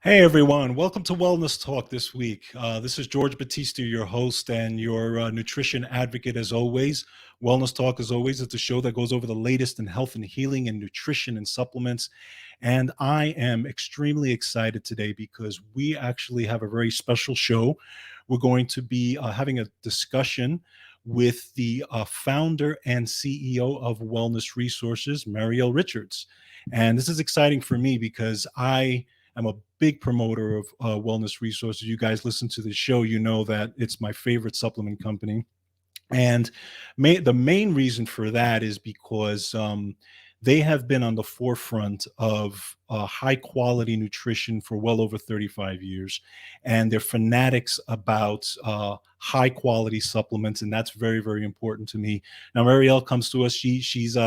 Hey everyone, welcome to Wellness Talk this week. This is George Batista, your host and your nutrition advocate as always. Wellness Talk, as always, is a show that goes over the latest in health and healing and nutrition and supplements. And I am extremely excited today because we actually have a very special show. We're going to be having a discussion with the founder and CEO of Wellness Resources, MaryElle Richards. And this is exciting for me because I'm a big promoter of Wellness Resources. You guys listen to the show, you know that it's my favorite supplement company. And the main reason for that is because they have been on the forefront of high quality nutrition for well over 35 years. And they're fanatics about high quality supplements. And that's very, very important to me. Now, MaryElle comes to us. She's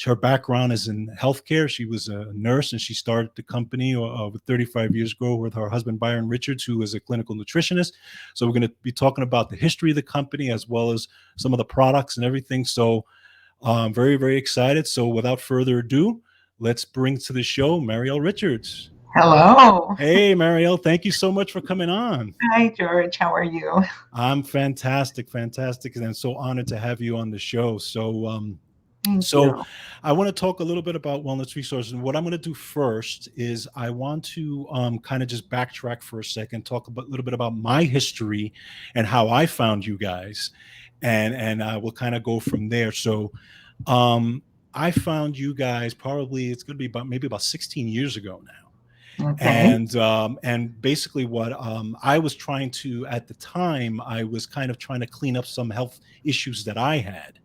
her background is in healthcare. She was a nurse and she started the company over 35 years ago with her husband, Byron Richards, who is a clinical nutritionist. So we're going to be talking about the history of the company as well as some of the products and everything. So I'm very, very excited. So without further ado, let's bring to the show MaryElle Richards. Hello. Hey, MaryElle, thank you so much for coming on. Hi, George. How are you? I'm fantastic, fantastic. And I'm so honored to have you on the show. Thank So you. I want to talk a little bit about Wellness Resources. And what I'm going to do first is I want to kind of just backtrack for a second, talk a little bit about my history and how I found you guys. And we'll kind of go from there. So I found you guys probably, it's going to be maybe about 16 years ago now. Okay. And basically what I was trying to, at the time, I was kind of trying to clean up some health issues that I had.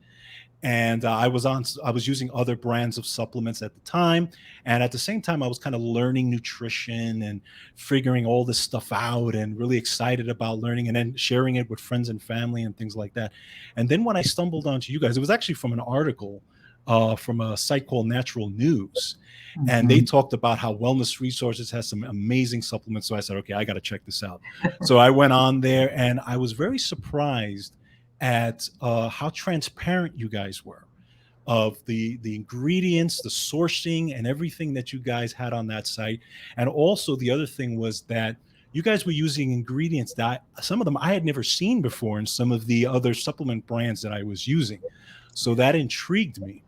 And I was using other brands of supplements at the time, and at the same time I was kind of learning nutrition and figuring all this stuff out and really excited about learning and then sharing it with friends and family and things like that. And then when I stumbled onto you guys, it was actually from an article from a site called Natural News, and they Mhm. talked about how Wellness Resources has some amazing supplements. So I said, okay, I got to check this out. So I went on there and I was very surprised at how transparent you guys were of the ingredients, the sourcing, and everything that you guys had on that site. And also the other thing was that you guys were using ingredients that some of them I had never seen before in some of the other supplement brands that I was using. So that intrigued me.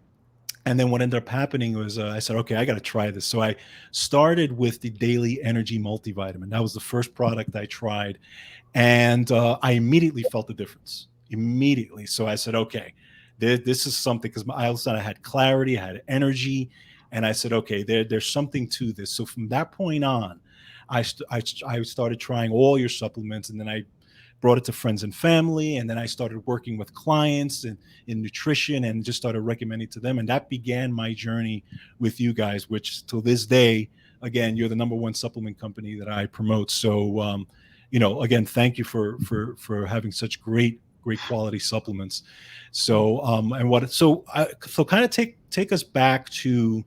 And then what ended up happening was I said, okay, I got to try this. So I started with the Daily Energy Multivitamin. That was the first product I tried. And I immediately felt the difference. Immediately. So I said, okay, this is something, because all of a sudden I had clarity, I had energy. And I said, okay, there's something to this. So from that point on, I started trying all your supplements, and then I brought it to friends and family, and then I started working with clients in nutrition and just started recommending to them, and that began my journey with you guys, which till this day, again, you're the number one supplement company that I promote. So again, thank you for having such great quality supplements. So kind of take us back to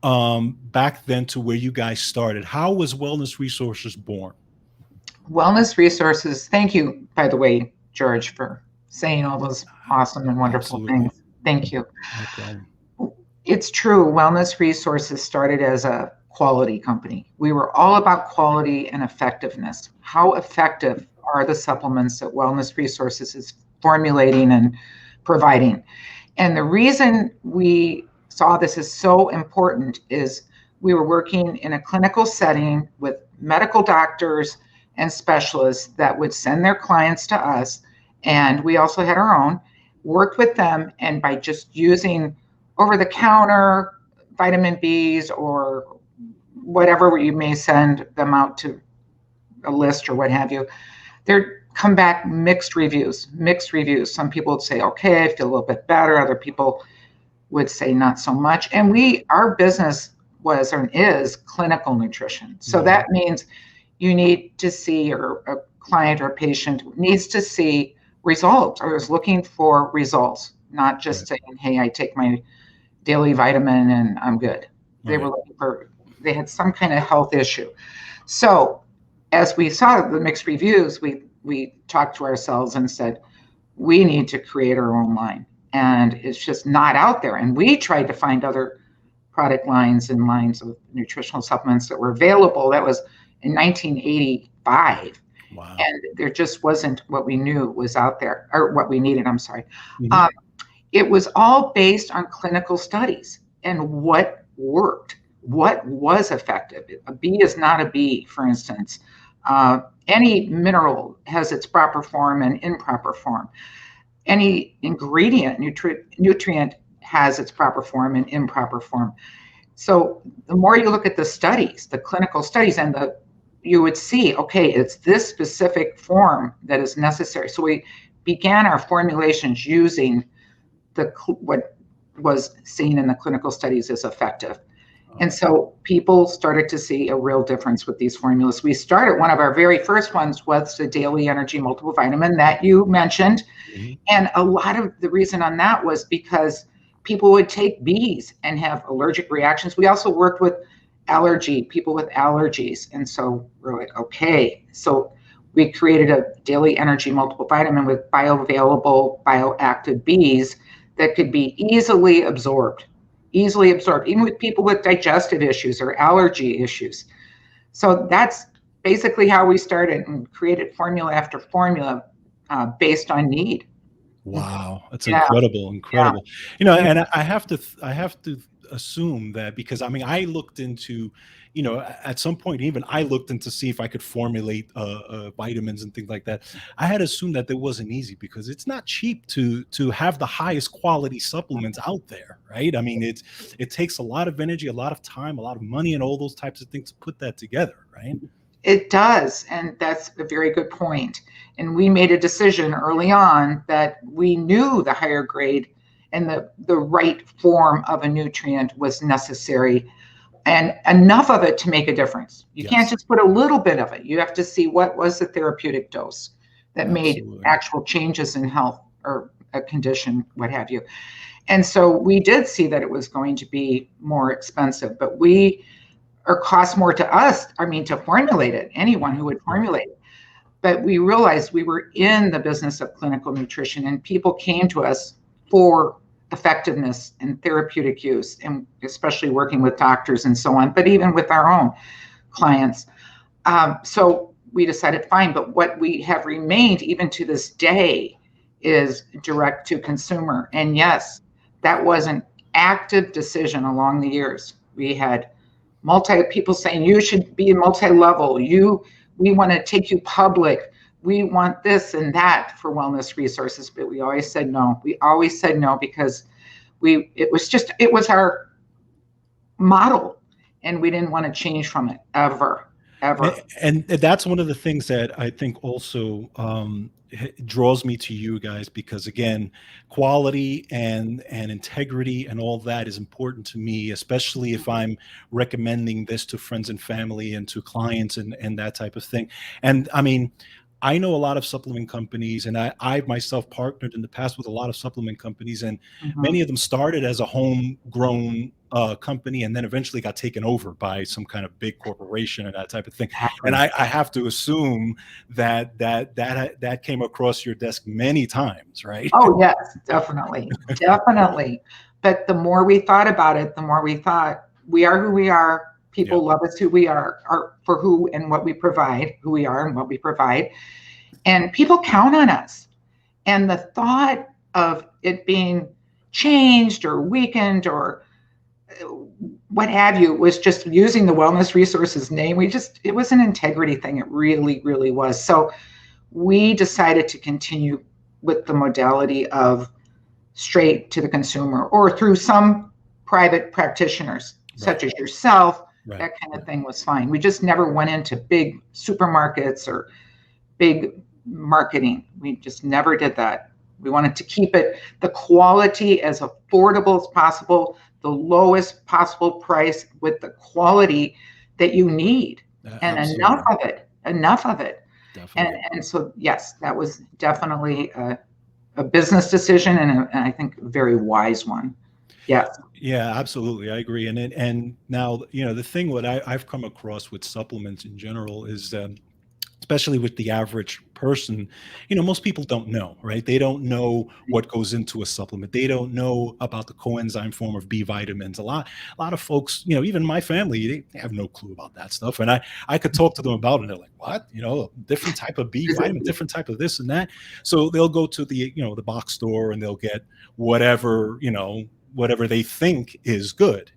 back then to where you guys started. How was Wellness Resources born? Wellness Resources. Thank you, by the way, George, for saying all those awesome and wonderful Absolutely. things. Thank you. No problem. It's true. Wellness Resources started as a quality company. We were all about quality and effectiveness. How effective are the supplements that Wellness Resources is formulating and providing? And the reason we saw this as so important is we were working in a clinical setting with medical doctors and specialists that would send their clients to us. And we also had our own, worked with them. And by just using over the counter vitamin Bs or whatever you may send them out to a list or what have you, they're come back mixed reviews. Some people would say, okay, I feel a little bit better. Other people would say not so much. And our business was and is clinical nutrition. So that means you need to see, or a client or a patient needs to see results, or is looking for results, not just saying, hey, I take my daily vitamin and I'm good. They were looking for, they had some kind of health issue. So as we saw the mixed reviews, we talked to ourselves and said, we need to create our own line. And it's just not out there. And we tried to find other product lines and lines of nutritional supplements that were available that was in 1985. Wow. And there just wasn't what we knew was out there, or what we needed, I'm sorry. Mhm. Um, it was all based on clinical studies and what worked, what was effective. A bee is not a bee, for instance. Any mineral has its proper form and improper form. Any ingredient, nutrient has its proper form and improper form. So the more you look at the studies, the clinical studies, and you would see, okay, it's this specific form that is necessary. So we began our formulations using what was seen in the clinical studies as effective. And so people started to see a real difference with these formulas. We started, one of our very first ones was the daily energy multiple vitamin that you mentioned. Mhm. And a lot of the reason on that was because people would take bees and have allergic reactions. We also worked with people with allergies. And so we're like, okay. So we created a daily energy multiple vitamin with bioavailable, bioactive bees that could be easily absorbed, even with people with digestive issues or allergy issues. So that's basically how we started and created formula after formula based on need. Wow, that's Yeah, incredible, yeah. incredible. And I have to assume that, because I mean, I looked into, at some point, even I looked into see if I could formulate vitamins and things like that. I had assumed that it wasn't easy because it's not cheap to have the highest quality supplements out there, right? I mean, it takes a lot of energy, a lot of time, a lot of money, and all those types of things to put that together, right? It does, and that's a very good point. And we made a decision early on that we knew the higher grade and the right form of a nutrient was necessary, and enough of it to make a difference. You can't Yes, just put a little bit of it. You have to see what was the therapeutic dose that made absolutely. actual changes in health or a condition, what have you. And so we did see that it was going to be more expensive, but or cost more to us, I mean, to formulate it, anyone who would Right. formulate it. But we realized we were in the business of clinical nutrition, and people came to us for effectiveness and therapeutic use, and especially working with doctors and so on, but even with our own clients. So we decided, fine, but what we have remained even to this day is direct to consumer. And yes, that was an active decision along the years. We had people saying you should be multi-level. We want to take you public. We want this and that for wellness resources, but we always said no. We always said no because it was our model, and we didn't want to change from it ever, ever. And that's one of the things that I think also draws me to you guys, because again, quality and integrity and all that is important to me, especially if I'm recommending this to friends and family and to clients and that type of thing. And I mean, I know a lot of supplement companies, and I myself partnered in the past with a lot of supplement companies, and Mhm. many of them started as a homegrown company and then eventually got taken over by some kind of big corporation and that type of thing. And Exactly. I have to assume that came across your desk many times, right? Oh, yes, definitely. Definitely. But the more we thought about it, the more we thought we are who we are. Yeah. People love us who we are for who and what we provide, who we are and what we provide. And people count on us. And the thought of it being changed or weakened or what have you was just using the wellness resources name. It was an integrity thing. It really, really was. So we decided to continue with the modality of straight to the consumer or through some private practitioners, Right. such as yourself. Right. That kind of Right. thing was fine. We just never went into big supermarkets or big marketing. We just never did that. We wanted to keep it the quality as affordable as possible, the lowest possible price with the quality that you need, and Absolutely. enough of it. And Definitely. and so yes, that was definitely a business decision, and I think a very wise one. Yes. Yeah, absolutely. I agree. And now, the thing what I've come across with supplements in general is especially with the average person, most people don't know, right? They don't know what goes into a supplement. They don't know about the coenzyme form of B vitamins. A lot of folks, even my family, they have no clue about that stuff. And I could talk to them about it, and they're like, what? Different type of B vitamin, different type of this and that. So they'll go to the box store and they'll get whatever they think is good,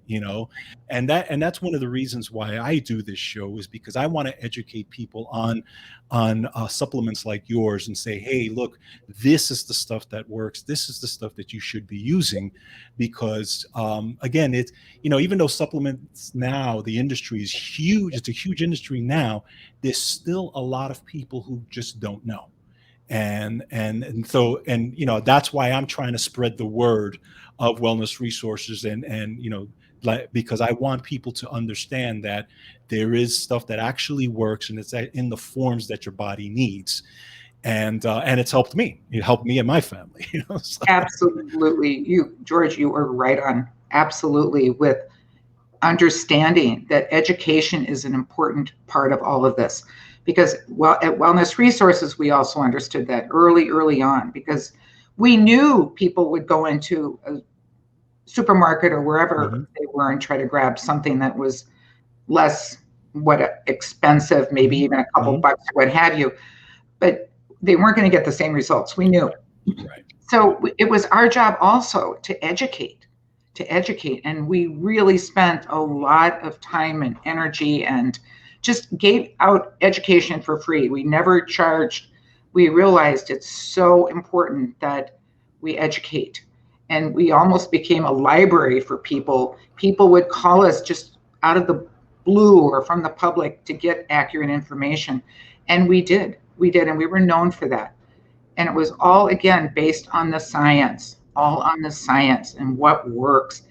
and that's one of the reasons why I do this show, is because I want to educate people on supplements like yours and say, hey, look, this is the stuff that works. This is the stuff that you should be using, because again, it's even though supplements now, the industry is huge, it's a huge industry now, there's still a lot of people who just don't know. And so that's why I'm trying to spread the word of wellness resources, and because I want people to understand that there is stuff that actually works, and it's in the forms that your body needs, and it's helped me. It helped me and my family. So. Absolutely, George, you are right on. Absolutely, with understanding that education is an important part of all of this. Because at Wellness Resources, we also understood that early on, because we knew people would go into a supermarket or wherever they were and try to grab something that was less expensive, maybe even a couple bucks, what have you, but they weren't going to get the same results. We knew. Right. So it was our job also to educate, and we really spent a lot of time and energy and just gave out education for free. We never charged. We realized it's so important that we educate. And we almost became a library for people. People would call us just out of the blue or from the public to get accurate information. And we did, and we were known for that. And it was all, again, based on the science, and what works.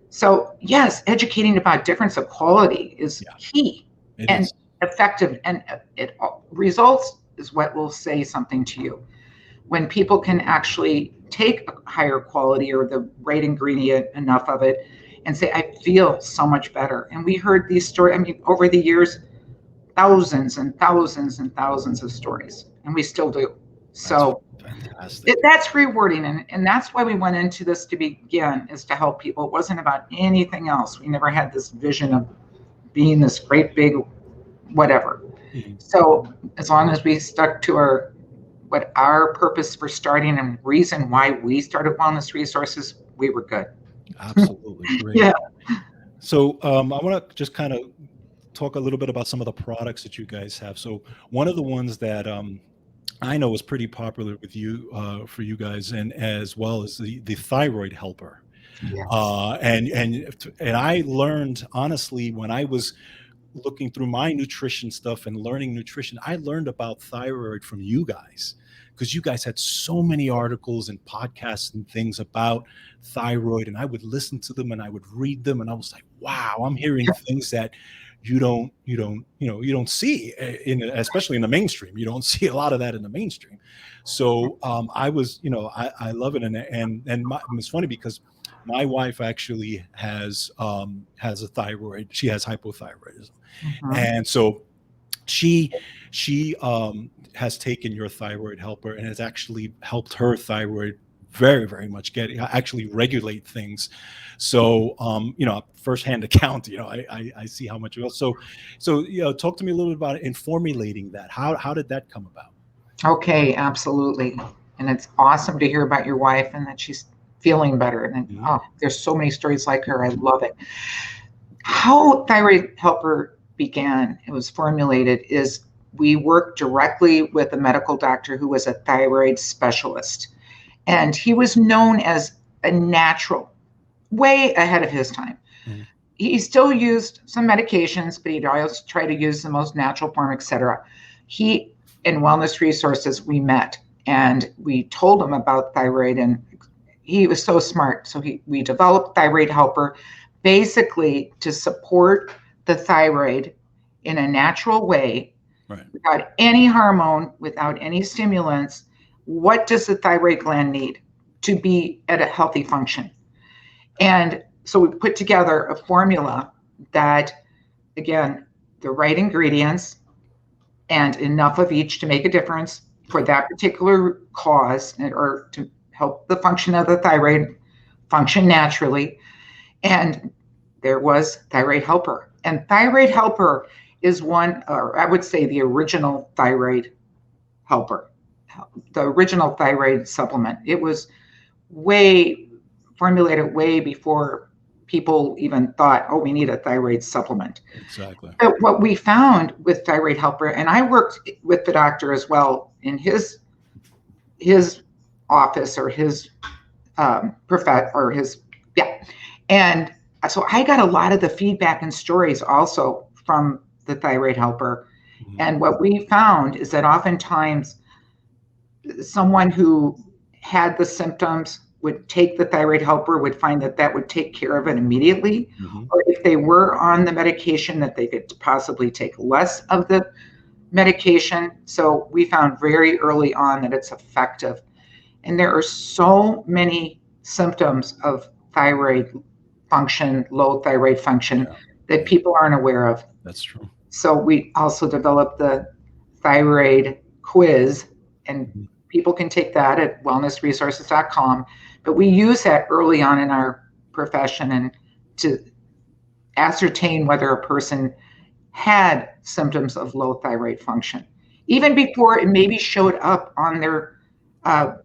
So yes, educating about difference of quality is key. And effective, and it results is what will say something to you. When people can actually take a higher quality or the right ingredient, enough of it, and say, I feel so much better. And we heard these stories, over the years, thousands and thousands and thousands of stories, and we still do. So that's rewarding. And that's why we went into this to begin, is to help people. It wasn't about anything else. We never had this vision of being this great big whatever. So as long as we stuck to our purpose for starting and reason why we started Wellness Resources, we were good. Absolutely. Great. Yeah. So I want to just kind of talk a little bit about some of the products that you guys have. So one of the ones that I know is pretty popular with you, for you guys, and as well as the thyroid helper. Yes. And I learned, honestly, when I was looking through my nutrition stuff and learning nutrition, I learned about thyroid from you guys, because you guys had so many articles and podcasts and things about thyroid, and I would listen to them and I would read them, and I was like, wow, I'm hearing things that you don't see especially in the mainstream. You don't see a lot of that in the mainstream. So I was, I love it. And it's funny because my wife actually has a thyroid. She has hypothyroidism. And so she has taken your thyroid helper, and has actually helped her thyroid very, very much actually regulate things. So, firsthand account, I see how much it was. So, talk to me a little bit about it in formulating that. How did that come about? Okay, absolutely. And it's awesome to hear about your wife and that she's feeling better. And there's so many stories like her. I love it. How Thyroid Helper began, it was formulated, is we worked directly with a medical doctor who was a thyroid specialist. And he was known as a natural, way ahead of his time. He still used some medications, but he'd always try to use the most natural form, etc. He, in Wellness Resources, we met and we told him about thyroid, and he was so smart. So we developed Thyroid Helper basically to support the thyroid in a natural way, without any hormone, without any stimulants. What does the thyroid gland need to be at a healthy function? And so we put together a formula that, again, the right ingredients and enough of each to make a difference for that particular cause, or to help the function of the thyroid function naturally. And there was Thyroid Helper. And Thyroid Helper is one, or I would say the original thyroid helper, the original thyroid supplement. It was formulated way before people even thought, oh, we need a thyroid supplement. Exactly. But what we found with Thyroid Helper, and I worked with the doctor as well in his office, or his and so I got a lot of the feedback and stories also from the Thyroid Helper. Mm-hmm. And what we found is that oftentimes someone who had the symptoms would take the Thyroid Helper, would find that that would take care of it immediately. Mm-hmm. Or if they were on the medication, that they could possibly take less of the medication. So we found very early on that it's effective. And there are so many symptoms of thyroid function, low thyroid function, that people aren't aware of. That's true. So we also developed the thyroid quiz, and people can take that at wellnessresources.com. But we use that early on in our profession, and to ascertain whether a person had symptoms of low thyroid function, even before it maybe showed up on their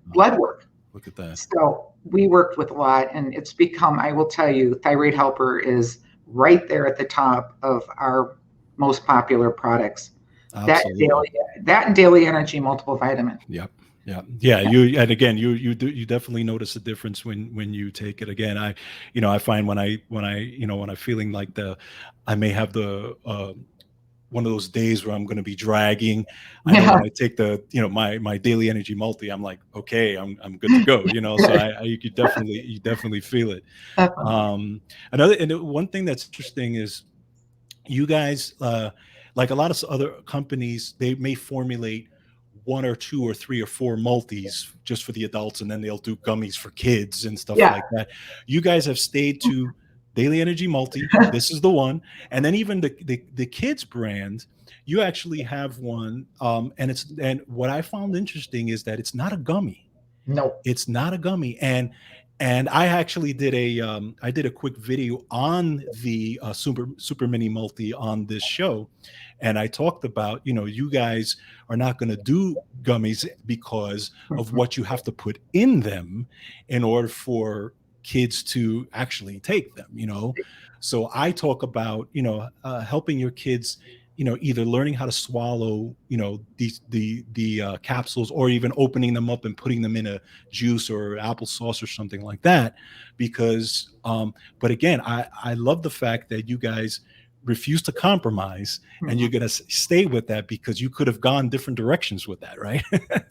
blood work. Look at that. So we worked with a lot, and it's become, I will tell you, Thyroid Helper is right there at the top of our most popular products. Absolutely. That and Daily Energy Multivitamin. Yep. Yeah. You definitely notice a difference when you take it. Again, I find when I'm feeling like I may have the one of those days where I'm going to be dragging. I know when I take my Daily Energy Multi, I'm like, okay, I'm good to go. So you definitely feel it. One thing that's interesting is you guys, like a lot of other companies, they may formulate 1 or 2 or 3 or 4 multis just for the adults, and then they'll do gummies for kids and stuff like that. You guys have stayed to Daily Energy Multi. This is the one. And then even the kids brand, you actually have one. And what I found interesting is that it's not a gummy. No, it's not a gummy. And I actually did a quick video on the super mini multi on this show. And I talked about, you guys are not going to do gummies because of what you have to put in them in order for kids to actually take them, So I talk about, helping your kids, either learning how to swallow, the capsules, or even opening them up and putting them in a juice or applesauce or something like that. Because, but again, I love the fact that you guys refuse to compromise, and you're going to stay with that, because you could have gone different directions with that, right?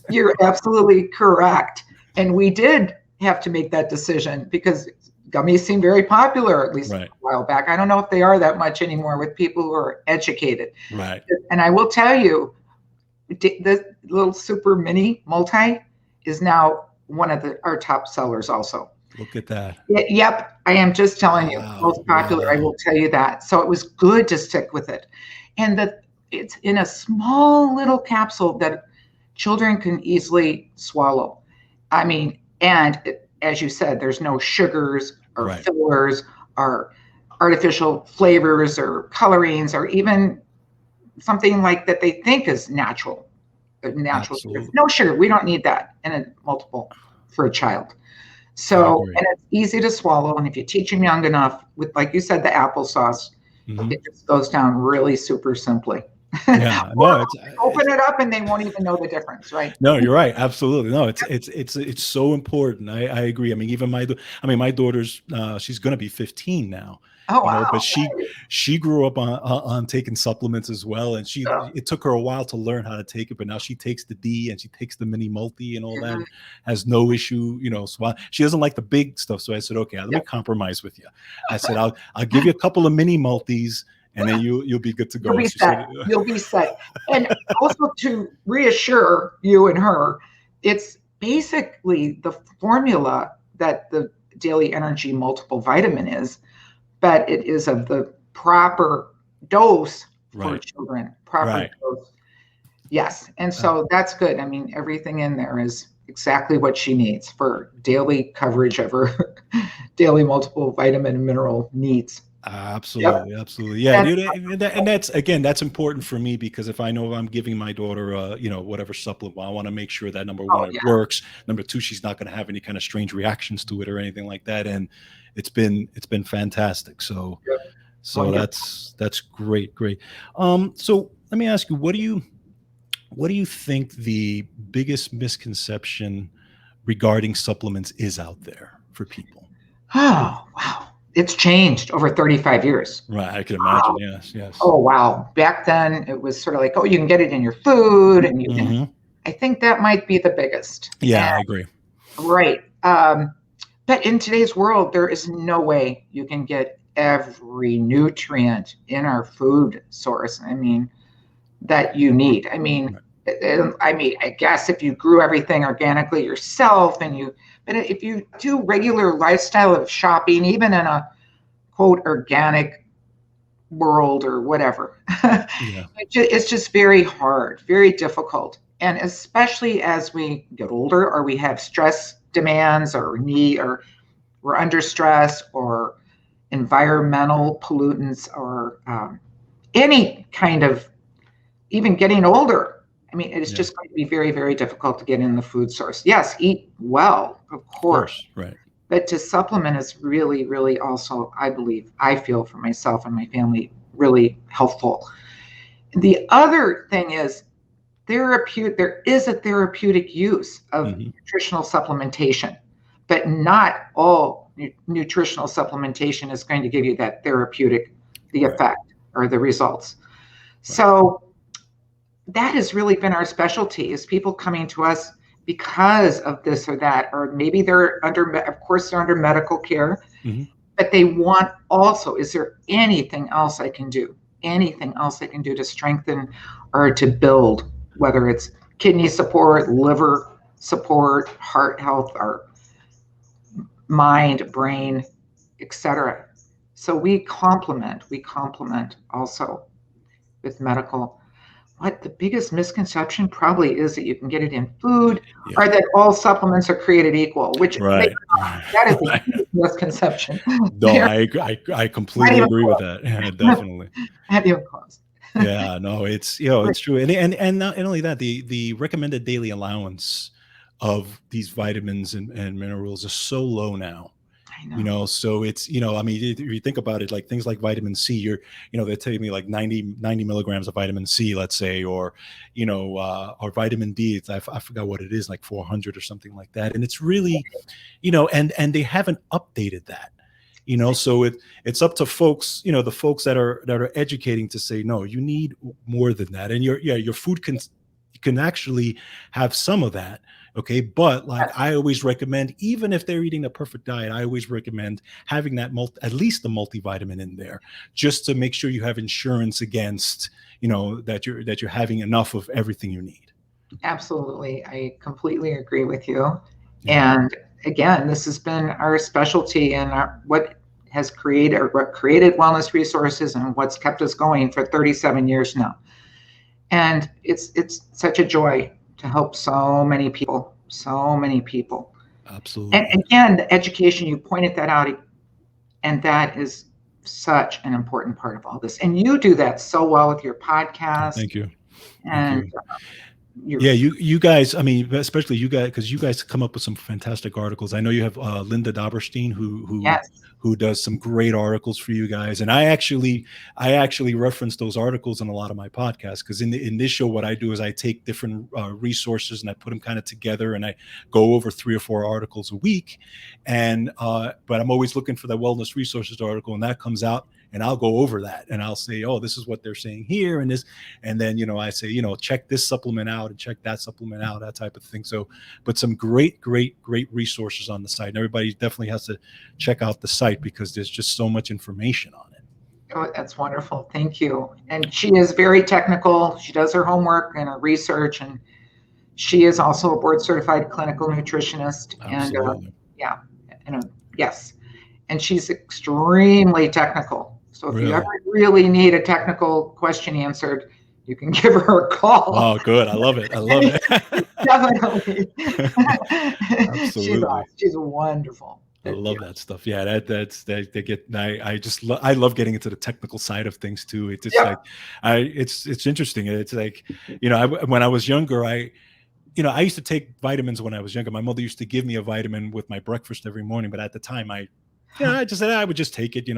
You're absolutely correct. And we did have to make that decision because gummies seem very popular, at least a while back. I don't know if they are that much anymore with people who are educated. Right. And I will tell you, the little super mini multi is now one of our top sellers also. Look at that. Yep. I am just telling you, most popular. Wow. I will tell you that. So it was good to stick with it. And it's in a small little capsule that children can easily swallow. I mean, and as you said, there's no sugars or fillers or artificial flavors or colorings, or even something like that they think is natural. Sugar. No sugar. We don't need that in a multiple for a child. So, and it's easy to swallow. And if you teach them young enough with, like you said, the applesauce, it just goes down really super simply. Yeah, no, open it up and they won't even know the difference, right? No, you're right. Absolutely. No, it's so important. I agree. I mean, even my daughter's she's going to be 15 now. Oh, wow. But she grew up on taking supplements as well, and it took her a while to learn how to take it, but now she takes the D and she takes the mini multi and all that. Has no issue, So she doesn't like the big stuff. So I said, okay, let me compromise with you. I said, I'll give you a couple of mini multis, and then you'll be good to go. You'll be set. And also to reassure you and her, it's basically the formula that the Daily Energy Multiple Vitamin is, but it is of the proper dose for children. Proper dose. Yes. And Uh, so that's good. I mean, everything in there is exactly what she needs for daily coverage of her daily multiple vitamin and mineral needs. Yep. Absolutely, absolutely, yeah, That's dude, and that's again, that's important for me because if I know I'm giving my daughter, whatever supplement, I want to make sure that number oh one, it yeah. works. Number two, she's not going to have any kind of strange reactions to it or anything like that. And it's been fantastic. So Yep. so Wonderful. that's great, great. So let me ask you, what do you think the biggest misconception regarding supplements is out there for people? Oh wow. It's changed over 35 years. Right, I can imagine. Wow. Yes, yes. Oh wow. Back then it was sort of like, oh, you can get it in your food and you can Hmm. I think that might be the biggest. And Yeah, I agree. right. But in today's world, there is no way you can get every nutrient in our food source. I mean, that you need. Right. I guess if you grew everything organically yourself but if you do regular lifestyle of shopping, even in a quote organic world or whatever, Yeah. it's just very hard, very difficult. And especially as we get older or we have stress demands or we're under stress or environmental pollutants or any kind of even getting older. I mean, it's Yeah. just going to be very, very difficult to get in the food source. Yes, eat well, of Of course, course. Right. but to supplement is really, really also, I believe, I feel for myself and my family, really helpful. The other thing is there is a therapeutic use of Hmm. nutritional supplementation, but not all nutritional supplementation is going to give you that therapeutic, the Right. effect or the results. Right. So that has really been our specialty is people coming to us because of this or that, or maybe of course, they're under medical care, Hmm. but they want also, is there anything else I can do? Anything else I can do to strengthen or to build, whether it's kidney support, liver support, heart health, or mind, brain, etc. So we complement also with medical. What the biggest misconception probably is that you can get it in food Yeah. or that all supplements are created equal, which Right. that is a Right. huge misconception. No, I Not completely even agree with close. that. Yeah, definitely. Not even close. Yeah, no, it's true. And not only that, the recommended daily allowance of these vitamins and minerals is so low now. I know. So I mean, if you think about it, like things like vitamin C, they're telling me like 90 milligrams of vitamin C, let's say, or vitamin D. I forgot what it is, like 400 or something like that. And it's really, and they haven't updated that. So it's up to folks, the folks that are educating to say, no, you need more than that. And your food can actually have some of that. Okay. But like I always recommend, even if they're eating a perfect diet, I always recommend having that at least the multivitamin in there, just to make sure you have insurance against, that you're having enough of everything you need. Absolutely. I completely agree with you. Yeah. And again, this has been our specialty and what has created or what created wellness resources and what's kept us going for 37 years now. And it's such a joy to help so many people, so many people. And Absolutely. again, the education, you pointed that out, and that is such an important part of all this. And you do that so well with your Oh, podcast thank you. Thank and you. your Yeah, you guys, I mean, especially you guys, because you guys come up with some fantastic articles. I know you have Linda Doberstein yes, who does some great articles for you guys, and I actually reference those articles in a lot of my podcasts because in this show, what I do is I take different resources and I put them kind of together, and I go over 3 or 4 articles a week, and but I'm always looking for that wellness resources article, and that comes out. And I'll go over that and I'll say, oh, this is what they're saying here. And then, I say, check this supplement out and check that supplement out, that type of thing. So, but some great, great, great resources on the site. And everybody definitely has to check out the site because there's just so much information on it. oh, that's wonderful. Thank you. And she is very technical. She does her homework and her research, and she is also a board certified clinical nutritionist. And Absolutely. yeah, yes, and she's extremely technical. So if you ever Really. really need a technical question answered, you can give her a call. Oh, good. I love it. I love it. Definitely. Absolutely. She's wonderful. I love that stuff. Yeah, they get. I love getting into the technical side of things too. It's just like, Yep. it's interesting. It's like, when I was younger, I used to take vitamins when I was younger. My mother used to give me a vitamin with my breakfast every morning, but at the time I just said I would just take it,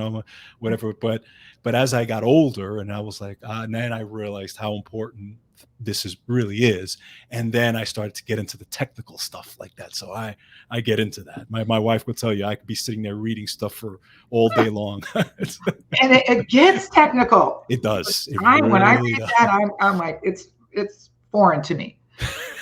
whatever. But as I got older, and I was like, and then I realized how important this really is, and then I started to get into the technical stuff like that. So I get into that. My wife would tell you I could be sitting there reading stuff for all day long. And it gets technical. It does. It When I really read does. that, I'm like, it's foreign to me.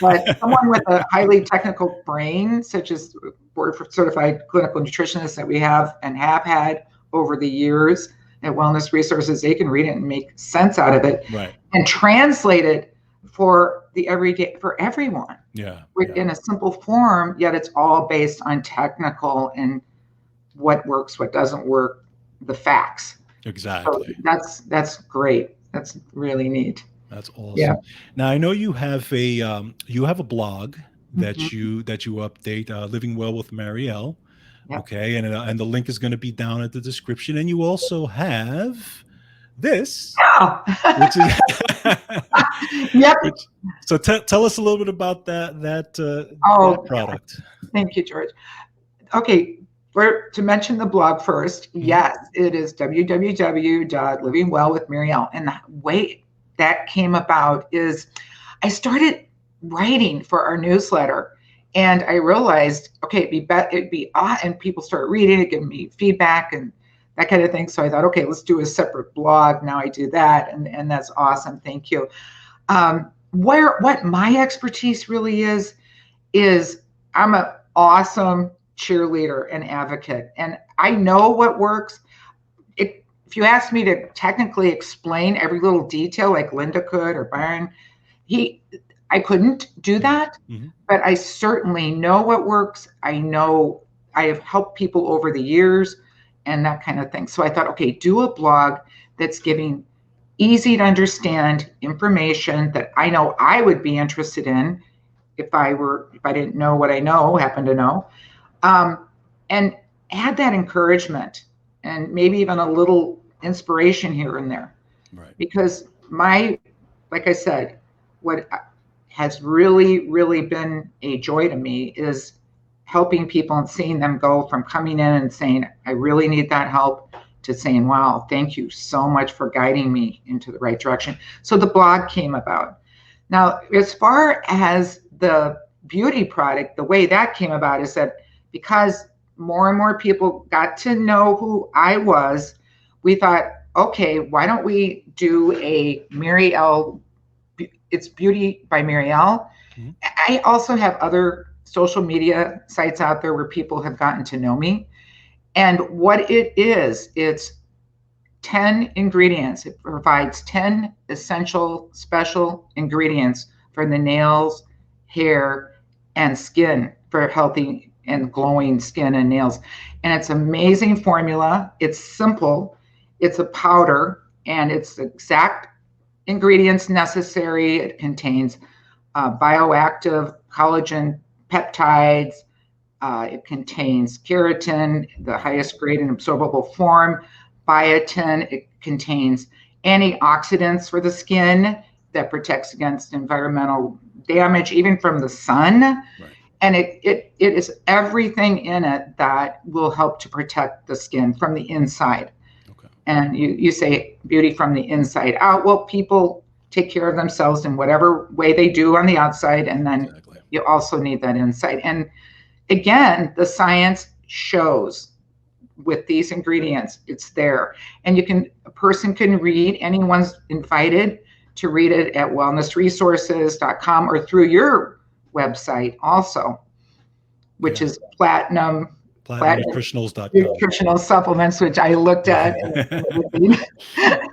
But someone with a highly technical brain, such as board certified clinical nutritionists that we have and have had over the years at Wellness Resources, they can read it and make sense out of it, Right. and translate it for the everyday, for everyone. Yeah. In a simple form, yet it's all based on technical and what works, what doesn't work, the facts. Exactly. So that's great. That's really neat. That's awesome. Yeah. Now I know you have a blog that you update, Living Well with MaryElle. Yep. Okay, and the link is going to be down at the description. And you also have this, which is yep. So tell us a little bit about that product. Thank you, George. Okay, to mention the blog first, yes, it is www.livingwellwithmaryelle. And the way that came about is I started writing for our newsletter, and I realized, okay, it'd be and people started reading it, giving me feedback and that kind of thing. So I thought, okay, let's do a separate blog. Now I do that, and that's awesome. Thank you. What my expertise really is I'm an awesome cheerleader and advocate, and I know what works. If you ask me to technically explain every little detail like Linda could or Byron, I couldn't do that, but I certainly know what works. I know I have helped people over the years and that kind of thing. So I thought, okay, do a blog that's giving easy to understand information that I know I would be interested in if I didn't know what I happen to know, and add that encouragement and maybe even a little inspiration here and there. Right. Because like I said, what has really, really been a joy to me is helping people and seeing them go from coming in and saying, I really need that help, to saying, wow, thank you so much for guiding me into the right direction. So the blog came about. Now, as far as the beauty product, the way that came about is that because more and more people got to know who I was, we thought, okay, why don't we do a MaryElle? It's Beauty by MaryElle. I also have other social media sites out there where people have gotten to know me. And what it is, it's 10 ingredients. It provides 10 essential special ingredients for the nails, hair, and skin, for healthy and glowing skin and nails. And it's an amazing formula. It's simple. It's a powder, and it's the exact ingredients necessary. It contains bioactive collagen peptides. It contains keratin, the highest grade and absorbable form, biotin. It contains antioxidants for the skin that protects against environmental damage, even from the sun. Right. And it is everything in it that will help to protect the skin from the inside. Okay. And you say beauty from the inside out. Well, people take care of themselves in whatever way they do on the outside, and then you also need that inside. And again, the science shows with these ingredients, it's there. And a person can read, anyone's invited to read it at wellnessresources.com or through your website also, which is platinum nutritionals.com. supplements, which I looked at.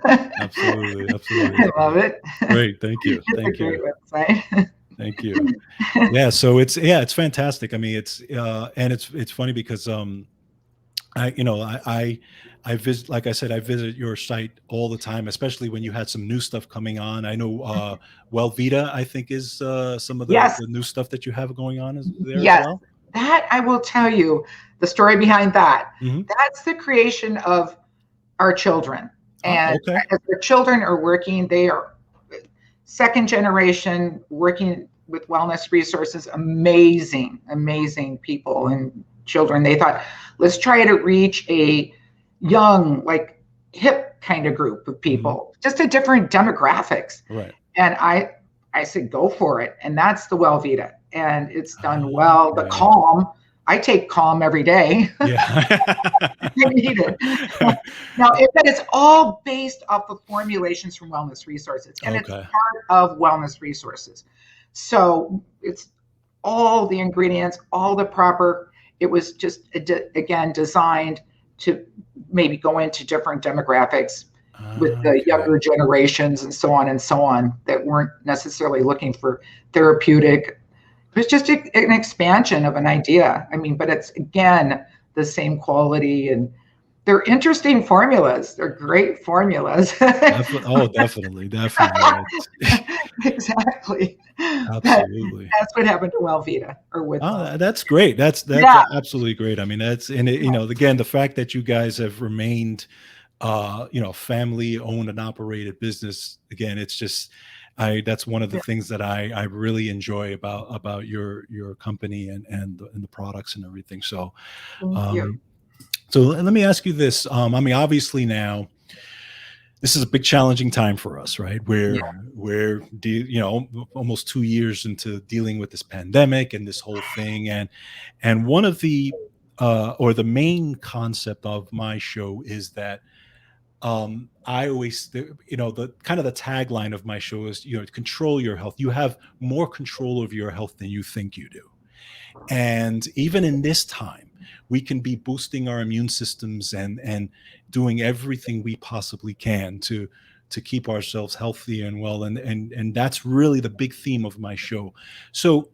Absolutely. I love it. Great. Thank you. It's a great website. Thank you. Yeah. So it's fantastic. I mean, it's funny because, I visit, like I said, I visit your site all the time, especially when you had some new stuff coming on. I know Wellvita, I think, is some of Yes, the new stuff that you have going on is there as yes. well. That I will tell you the story behind that. Hmm. That's the creation of our children. Oh, And okay. as their children are working, they are second generation working with wellness resources, amazing, amazing people and children. They thought, let's try to reach a young, like hip kind of group of Hmm. people, just a different demographics. Right. And I said, go for it. And that's the Wellvita. And it's done well. The Okay. Calm, I take Calm every day. Yeah. I need it. Now, but it's all based off of formulations from Wellness Resources, and it's Okay. part of Wellness Resources. So it's all the ingredients, all the proper. It was just again designed to maybe go into different demographics with the Okay. younger generations and so on that weren't necessarily looking for therapeutic. It was just an expansion of an idea. I mean, but it's again the same quality, and they're interesting formulas. They're great formulas. Oh, definitely, definitely. Exactly. Absolutely. That's what happened to Wellvita or with Oh, Well. that's great. That's Yeah. absolutely great. I mean, that's and it, you know, again, the fact that you guys have remained, family owned and operated business. Again, it's just, I that's one of the Yeah. things that I really enjoy about your company and the products and everything. Thank you. Um, so let me ask you this. I mean, obviously now this is a big challenging time for us, right? Yeah. Almost 2 years into dealing with this pandemic and this whole thing, and one of the or the main concept of my show is that I always, the kind of the tagline of my show is, control your health. You have more control over your health than you think you do. And even in this time, we can be boosting our immune systems and doing everything we possibly can to keep ourselves healthy and well. And that's really the big theme of my show. So,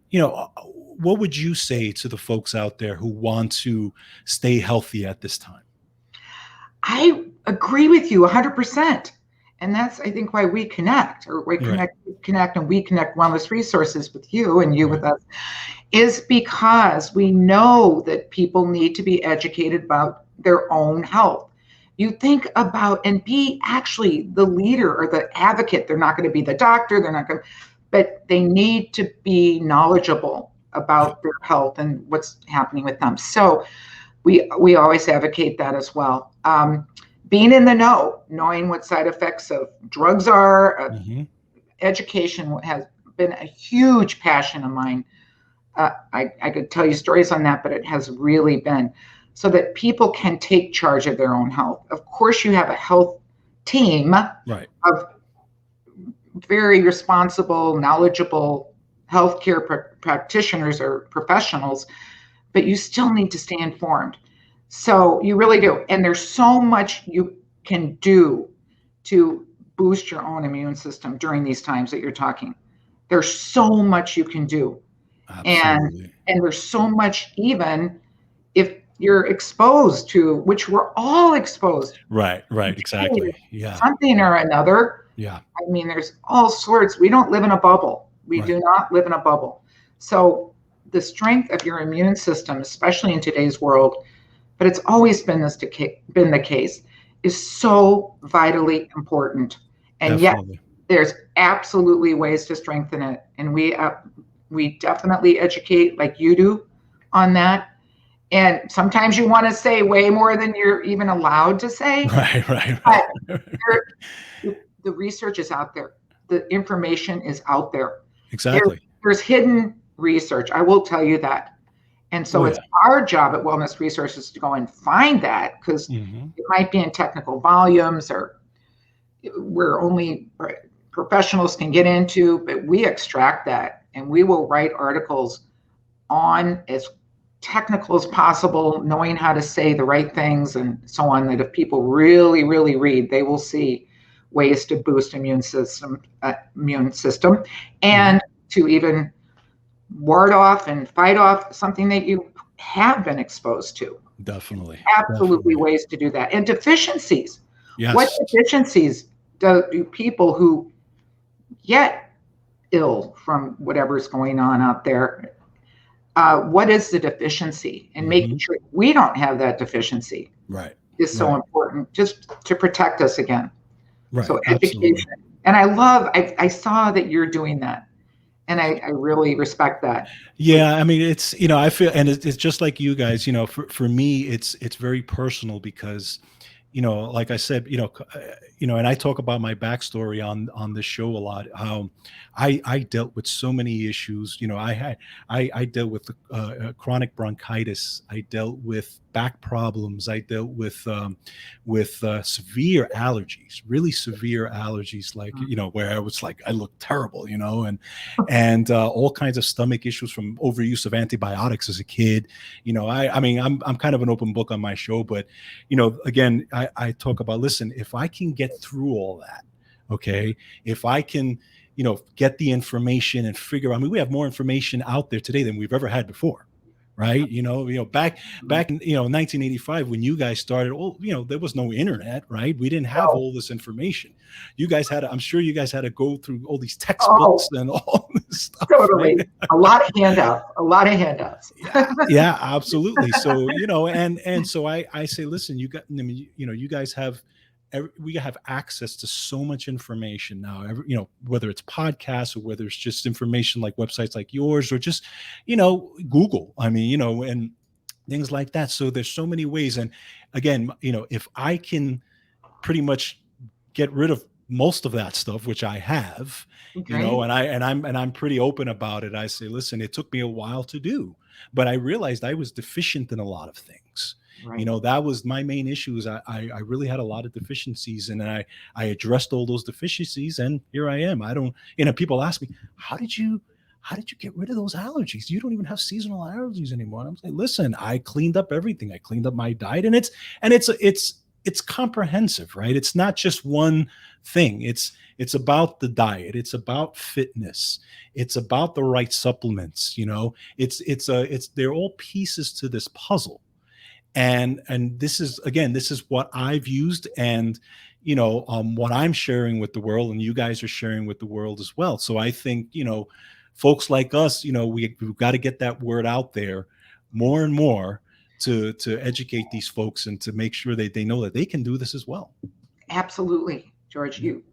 what would you say to the folks out there who want to stay healthy at this time? I agree with you 100%. And that's, I think, why we connect, or we Right, connect, and we connect Wellness Resources with you and you right. with us, is because we know that people need to be educated about their own health. You think about and be actually the leader or the advocate. They're not going to be the doctor, they're not going to, but they need to be knowledgeable Yeah. about their health and what's happening with them. So we always advocate that as well. Being in the know, knowing what side effects of drugs are, Hmm. education has been a huge passion of mine. I could tell you stories on that, but it has really been so that people can take charge of their own health. Of course, you have a health team Right. of very responsible, knowledgeable healthcare practitioners or professionals, but you still need to stay informed. So you really do. And there's so much you can do to boost your own immune system during these times that you're talking. There's so much you can do. And Absolutely. and there's so much even if you're exposed to, which we're all exposed Right, right, to exactly. Yeah, something or another. yeah, I mean, there's all sorts. We don't live in a bubble. We right. do not live in a bubble. So the strength of your immune system, especially in today's world, but it's always been been the case, is so vitally important. And yet, Definitely. there's absolutely ways to strengthen it, and we definitely educate like you do on that. And sometimes you want to say way more than you're even allowed to say, Right, right, but right. the research is out there. The information is out there. There, Exactly. there's hidden research. I will tell you that. And so Oh, it's yeah. our job at Wellness Resources to go and find that because Mhm. it might be in technical volumes or where only professionals can get into, but we extract that and we will write articles on as technical as possible, knowing how to say the right things and so on, that if people really, really read, they will see ways to boost immune system Mhm. and to even ward off and fight off something that you have been exposed to. Definitely. Absolutely Definitely. ways to do that. And deficiencies. What Yes. deficiencies do people who get ill from whatever's going on out there, what is the deficiency? And making Hmm. sure we don't have that deficiency Right. is so Right. important just to protect us again. Right. So Absolutely. education. And I saw that you're doing that. And I really respect that. Yeah, I mean, it's I feel, and it's just like you guys. For me, it's very personal because, like I said, and I talk about my backstory on this show a lot. How I dealt with so many issues. I dealt with chronic bronchitis. I dealt with back problems. I dealt with severe allergies, really severe allergies, like where I was like I looked terrible, and all kinds of stomach issues from overuse of antibiotics as a kid. I mean, I'm kind of an open book on my show, but again, I talk about, listen, if I can get through all that, okay, if I can, get the information and figure. I mean, we have more information out there today than we've ever had before. Right. Back in, 1985, when you guys started, there was no internet, right? We didn't have So, all this information. I'm sure you guys had to go through all these textbooks oh, and all this stuff, right? totally. A lot of handouts, a lot of handouts. Yeah, yeah, absolutely. So, and so I say, listen, I mean, you guys have, we have access to so much information now. Whether it's podcasts or whether it's just information like websites like yours or just, Google. I mean, and things like that. So there's so many ways. And again, if I can pretty much get rid of most of that stuff, which I have, Great. and I'm pretty open about it. I say, listen, it took me a while to do, but I realized I was deficient in a lot of things. Right. That was my main issue. Is I really had a lot of deficiencies, and I addressed all those deficiencies, and here I am. I don't, people ask me, how did you get rid of those allergies? You don't even have seasonal allergies anymore. And I'm saying, listen, I cleaned up everything. I cleaned up my diet, and it's comprehensive, right? It's not just one thing. It's about the diet. It's about fitness. It's about the right supplements. It's they're all pieces to this puzzle. And this is what I've used, and what I'm sharing with the world, and you guys are sharing with the world as well. So I think folks like us, we've got to get that word out there more and more to educate these folks and to make sure that they know that they can do this as well. Absolutely, George. Yeah. You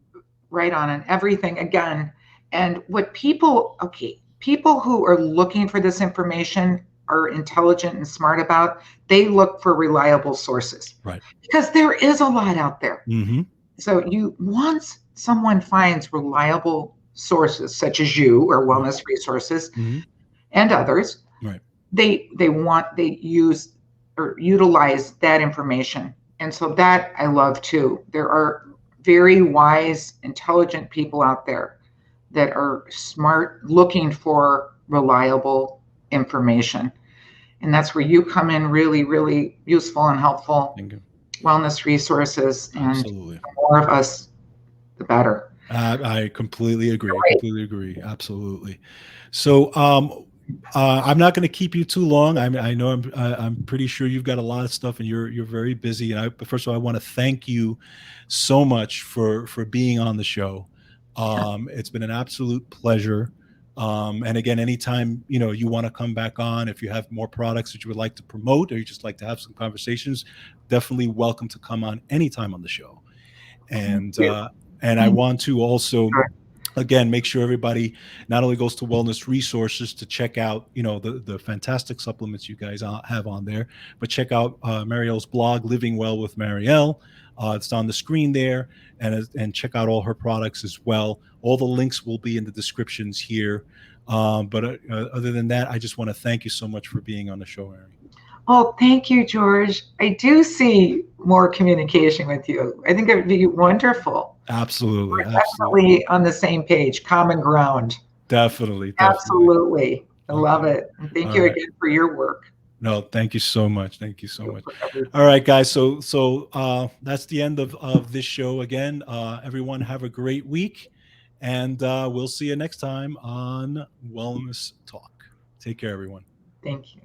right on everything again. And what people who are looking for this information are intelligent and smart about, they look for reliable sources Right. because there is a lot out there. Mm-hmm. So once someone finds reliable sources such as you or Right. wellness resources Mm-hmm. and others, Right. they use or utilize that information. And so that I love too. There are very wise, intelligent people out there that are smart, looking for reliable information. And that's where you come in, really, really useful and helpful Thank you. wellness resources. And Absolutely. the more of us, the better. I completely agree. I Right. completely agree. Absolutely. So, I'm not going to keep you too long. I know I'm pretty sure you've got a lot of stuff, and you're very busy. And but first of all, I want to thank you so much for being on the show. It's been an absolute pleasure. And again, anytime you want to come back on, if you have more products that you would like to promote, or you just like to have some conversations, definitely welcome to come on anytime on the show. Thank And you. and I Thank want to also, you. again, make sure everybody not only goes to Wellness Resources to check out the fantastic supplements you guys have on there, but check out MaryElle's blog, Living Well with MaryElle. It's on the screen there, and check out all her products as well. All the links will be in the descriptions here. But other than that, I just want to thank you so much for being on the show, Mary. Oh, thank you, George. I do see more communication with you. I think it would be wonderful. Absolutely, We're absolutely, definitely on the same page, common ground. definitely, definitely. Absolutely. I love Okay. it. And thank All you right. again for your work. No, thank you so much. Thank you so Thank you much. for All everything. right, guys. So that's the end of this show again. Everyone have a great week, and we'll see you next time on Wellness Talk. Take care, everyone. Thank you.